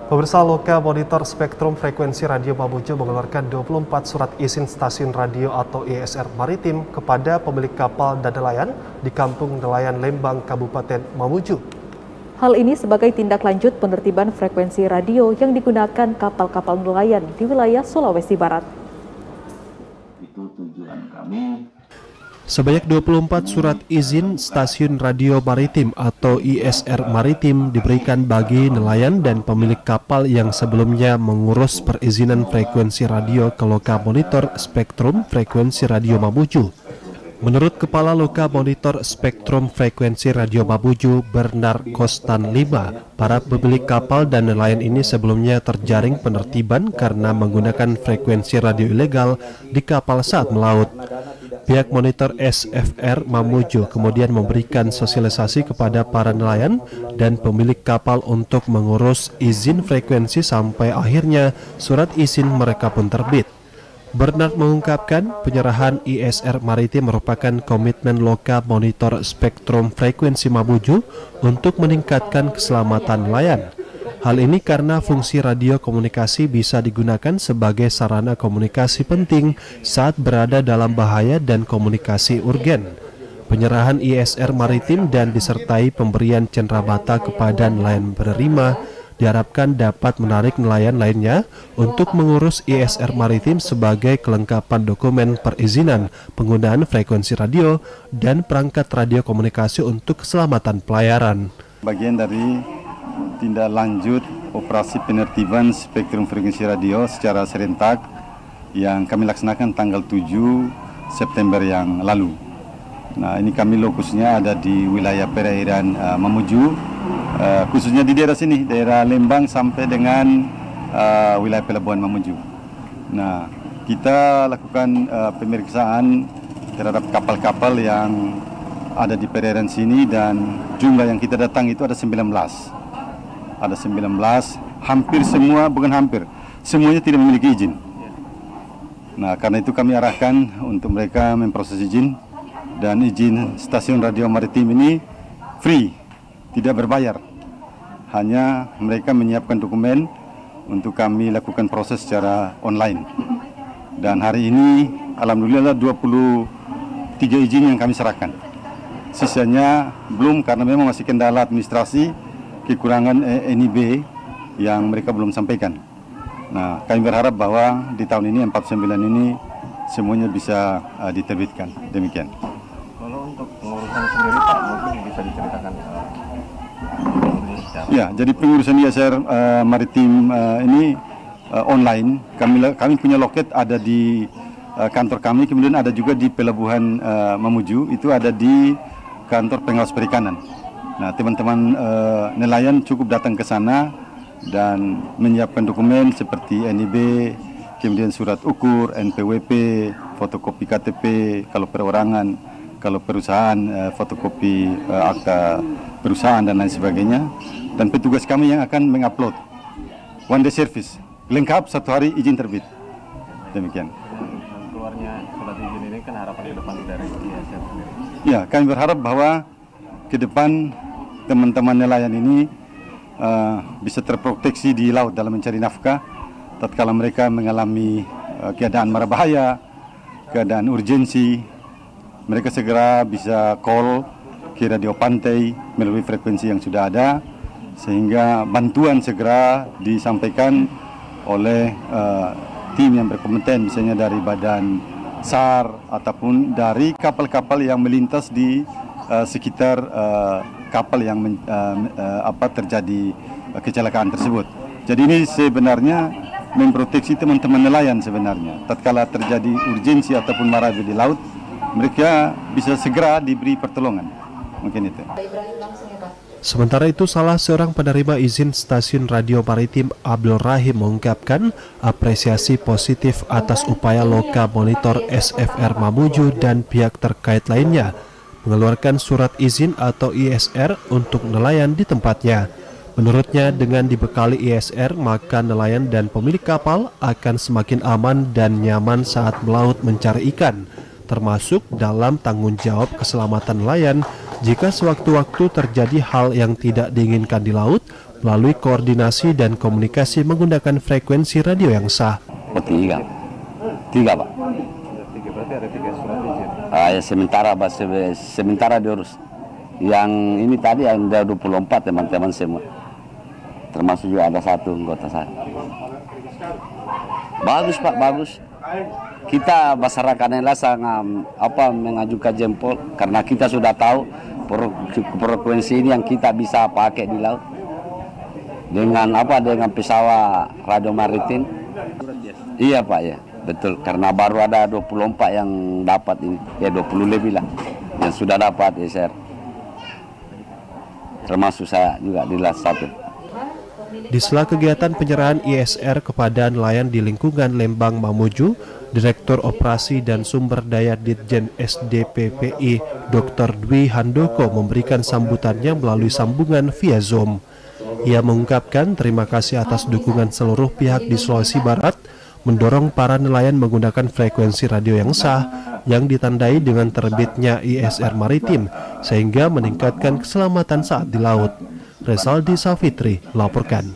Pemirsa, Loka Monitor Spektrum Frekuensi Radio Mamuju mengeluarkan 24 surat izin stasiun radio atau ISR maritim kepada pemilik kapal dan nelayan di Kampung Nelayan Lembang, Kabupaten Mamuju. Hal ini sebagai tindak lanjut penertiban frekuensi radio yang digunakan kapal-kapal nelayan di wilayah Sulawesi Barat. Itu tujuan kami. Sebanyak 24 surat izin stasiun radio maritim atau ISR maritim diberikan bagi nelayan dan pemilik kapal yang sebelumnya mengurus perizinan frekuensi radio ke Loka Monitor Spektrum Frekuensi Radio Mamuju. Menurut Kepala Loka Monitor Spektrum Frekuensi Radio Mamuju, Bernard Kostan Lima, para pemilik kapal dan nelayan ini sebelumnya terjaring penertiban karena menggunakan frekuensi radio ilegal di kapal saat melaut. Pihak Monitor SFR Mamuju kemudian memberikan sosialisasi kepada para nelayan dan pemilik kapal untuk mengurus izin frekuensi sampai akhirnya surat izin mereka pun terbit. Bernard mengungkapkan penyerahan ISR maritim merupakan komitmen Loka Monitor Spektrum Frekuensi Mamuju untuk meningkatkan keselamatan nelayan. Hal ini karena fungsi radio komunikasi bisa digunakan sebagai sarana komunikasi penting saat berada dalam bahaya dan komunikasi urgen. Penyerahan ISR maritim dan disertai pemberian cenderamata kepada nelayan penerima diharapkan dapat menarik nelayan lainnya untuk mengurus ISR maritim sebagai kelengkapan dokumen perizinan penggunaan frekuensi radio dan perangkat radio komunikasi untuk keselamatan pelayaran. Bagian dari tindak lanjut operasi penertiban spektrum frekuensi radio secara serentak yang kami laksanakan tanggal 7 September yang lalu. Nah, ini kami lokusnya ada di wilayah perairan Mamuju, khususnya di daerah sini, daerah Lembang sampai dengan wilayah pelabuhan Mamuju. Nah, kita lakukan pemeriksaan terhadap kapal-kapal yang ada di perairan sini dan jumlah yang kita datang itu ada 19. Ada 19, hampir semua, bukan hampir, semuanya tidak memiliki izin. Nah, karena itu kami arahkan untuk mereka memproses izin, dan izin stasiun radio maritim ini free, tidak berbayar. Hanya mereka menyiapkan dokumen untuk kami lakukan proses secara online. Dan hari ini, alhamdulillah 23 izin yang kami serahkan. Sisanya belum karena memang masih kendala administrasi, kekurangan NIB yang mereka belum sampaikan. Nah, kami berharap bahwa di tahun ini 49 ini semuanya bisa diterbitkan. Demikian. Kalau untuk pengurusan sendiri Pak, mungkin bisa diceritakan. Ya, jadi pengurusan ISR maritim ini online. Kami punya loket ada di kantor kami, kemudian ada juga di pelabuhan Mamuju, itu ada di kantor pengawas perikanan. Nah, teman-teman nelayan cukup datang ke sana dan menyiapkan dokumen seperti NIB, kemudian surat ukur, NPWP, fotokopi KTP, kalau perorangan, kalau perusahaan, fotokopi akta perusahaan dan lain sebagainya. Dan petugas kami yang akan mengupload one day service, lengkap 1 hari izin terbit. Demikian. Keluarnya surat izin ini kan harapan ke depan dari ISR sendiri. Ya, kami berharap bahwa ke depan teman-teman nelayan ini bisa terproteksi di laut dalam mencari nafkah tatkala mereka mengalami keadaan mara bahaya, keadaan urgensi. Mereka segera bisa call ke radio pantai melalui frekuensi yang sudah ada, sehingga bantuan segera disampaikan oleh tim yang berkompeten, misalnya dari Badan SAR ataupun dari kapal-kapal yang melintas di sekitar kapal yang terjadi kecelakaan tersebut. Jadi ini sebenarnya memproteksi teman-teman nelayan sebenarnya. Tatkala terjadi urgensi ataupun mara di laut, mereka bisa segera diberi pertolongan. Mungkin itu. Sementara itu, salah seorang penerima izin stasiun radio maritim, Abdul Rahim, mengungkapkan apresiasi positif atas upaya Loka Monitor SFR Mamuju dan pihak terkait lainnya mengeluarkan surat izin atau ISR untuk nelayan di tempatnya. Menurutnya, dengan dibekali ISR, maka nelayan dan pemilik kapal akan semakin aman dan nyaman saat melaut mencari ikan, termasuk dalam tanggung jawab keselamatan nelayan jika sewaktu-waktu terjadi hal yang tidak diinginkan di laut, melalui koordinasi dan komunikasi menggunakan frekuensi radio yang sah. Oh, tiga Pak. Berarti ada 3 surat izin. Ya, sementara diurus. Yang ini tadi ada 24 teman-teman semua. Termasuk juga ada 1 anggota saya. Bagus Pak, bagus. Kita masyarakat yang sangat mengajukan jempol karena kita sudah tahu frekuensi ini yang kita bisa pakai di laut dengan pesawat radio maritim. Iya Pak, ya betul, karena baru ada 24 yang dapat ini, ya 20 lebih lah yang sudah dapat ISR, termasuk saya juga di las 1. Di sela kegiatan penyerahan ISR kepada nelayan di lingkungan Lembang Mamuju, Direktur Operasi dan Sumber Daya Ditjen SDPPI Dr. Dwi Handoko memberikan sambutannya melalui sambungan via Zoom. Ia mengungkapkan terima kasih atas dukungan seluruh pihak di Sulawesi Barat mendorong para nelayan menggunakan frekuensi radio yang sah yang ditandai dengan terbitnya ISR maritim sehingga meningkatkan keselamatan saat di laut. Rezaldi Safitri laporkan.